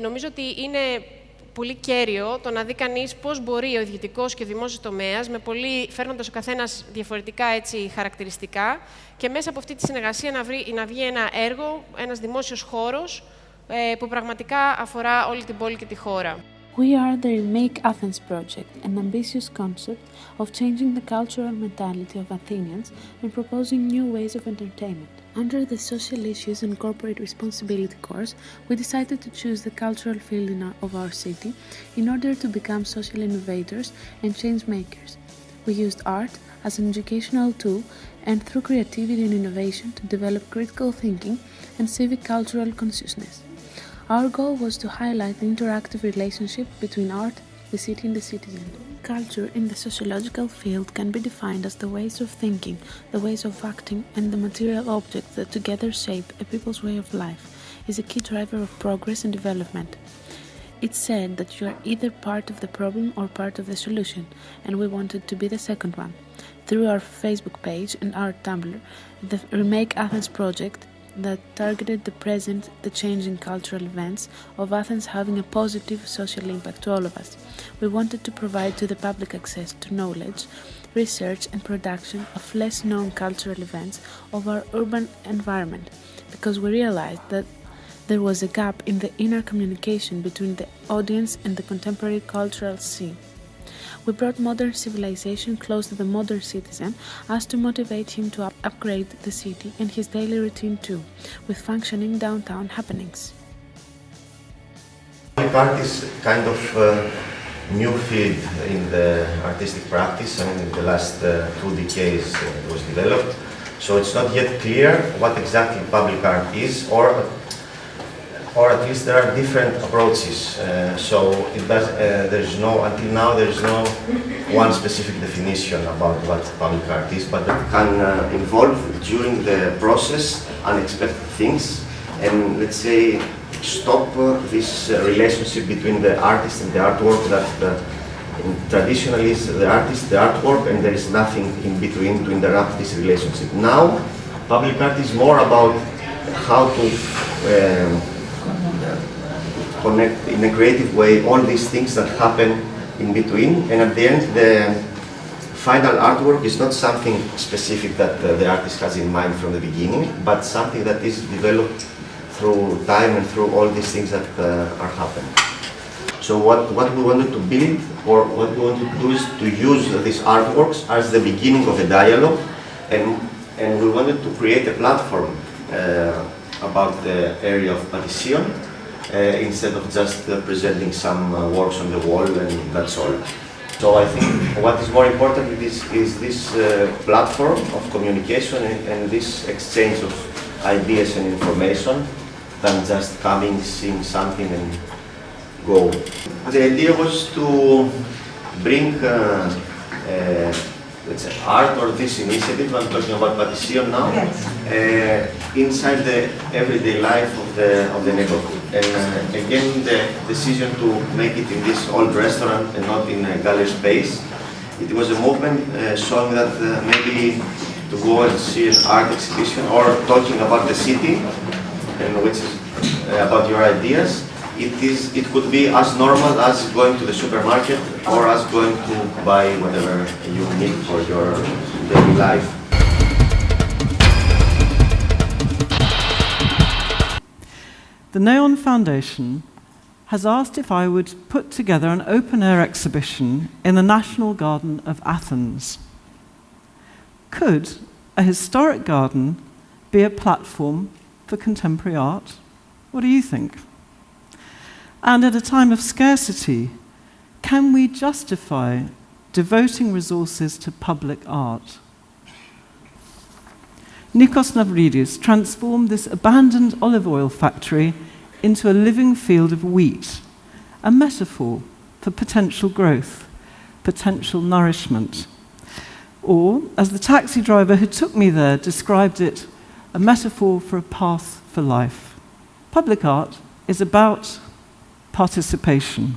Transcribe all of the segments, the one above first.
Νομίζω ότι είναι πολύ κέριο το να δει κανείς πώς μπορεί ο ιδιωτικός και ο δημόσιος τομέας, φέρνοντας ο καθένας διαφορετικά χαρακτηριστικά, και μέσα από αυτή τη συνεργασία να βγει ένα έργο, ένας δημόσιος χώρος, που πραγματικά αφορά όλη την πόλη και τη χώρα. We are the Remake Athens project, an ambitious concept of changing the cultural mentality of Athenians and proposing new ways of entertainment. Under the Social Issues and Corporate Responsibility course, we decided to choose the cultural field of our city in order to become social innovators and change makers. We used art as an educational tool and through creativity and innovation to develop critical thinking and civic cultural consciousness. Our goal was to highlight the interactive relationship between art, the city and the citizen. Culture in the sociological field can be defined as the ways of thinking, the ways of acting, and the material objects that together shape a people's way of life, is a key driver of progress and development. It's said that you are either part of the problem or part of the solution, and we wanted to be the second one. Through our Facebook page and our Tumblr, the Remake Athens project that targeted the present, the changing cultural events of Athens having a positive social impact to all of us. We wanted to provide to the public access to knowledge, research and production of less known cultural events of our urban environment, because we realized that there was a gap in the inner communication between the audience and the contemporary cultural scene. We brought modern civilization close to the modern citizen as to motivate him to upgrade the city and his daily routine too, with functioning downtown happenings. Art is kind of new field in the artistic practice, and in the last 2 decades it was developed. So it's not yet clear what exactly public art is, or at least there are different approaches. So there's until now there's no one specific definition about what public art is, but it can involve during the process unexpected things, and let's say stop this relationship between the artist and the artwork that traditionally is the artist, the artwork, and there is nothing in between to interrupt this relationship. Now, public art is more about how to connect in a creative way all these things that happen in between, and at the end the final artwork is not something specific that the artist has in mind from the beginning, but something that is developed through time and through all these things that are happening. So what we wanted to build, or what we wanted to do, is to use these artworks as the beginning of a dialogue, and we wanted to create a platform about the area of Panteion, instead of just presenting some works on the wall and that's all. So I think what is more important is this platform of communication and this exchange of ideas and information than just coming, seeing something and go. The idea was to bring let's say art, or this initiative, I'm talking about Panteion now, yes, inside the everyday life of the neighborhood. And again, the decision to make it in this old restaurant and not in a gallery space, it was a movement showing that maybe to go and see an art exhibition or talking about the city, and which is about your ideas, it could be as normal as going to the supermarket or as going to buy whatever you need for your daily life. The Neon Foundation has asked if I would put together an open-air exhibition in the National Garden of Athens. Could a historic garden be a platform for contemporary art? What do you think? And at a time of scarcity, can we justify devoting resources to public art? Nikos Navridis transformed this abandoned olive oil factory into a living field of wheat, a metaphor for potential growth, potential nourishment. Or, as the taxi driver who took me there described it, a metaphor for a path for life. Public art is about participation.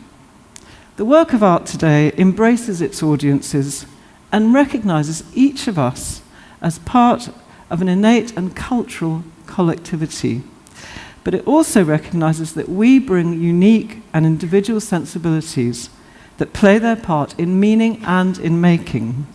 The work of art today embraces its audiences and recognizes each of us as part of an innate and cultural collectivity. but it also recognises that we bring unique and individual sensibilities that play their part in meaning and in making.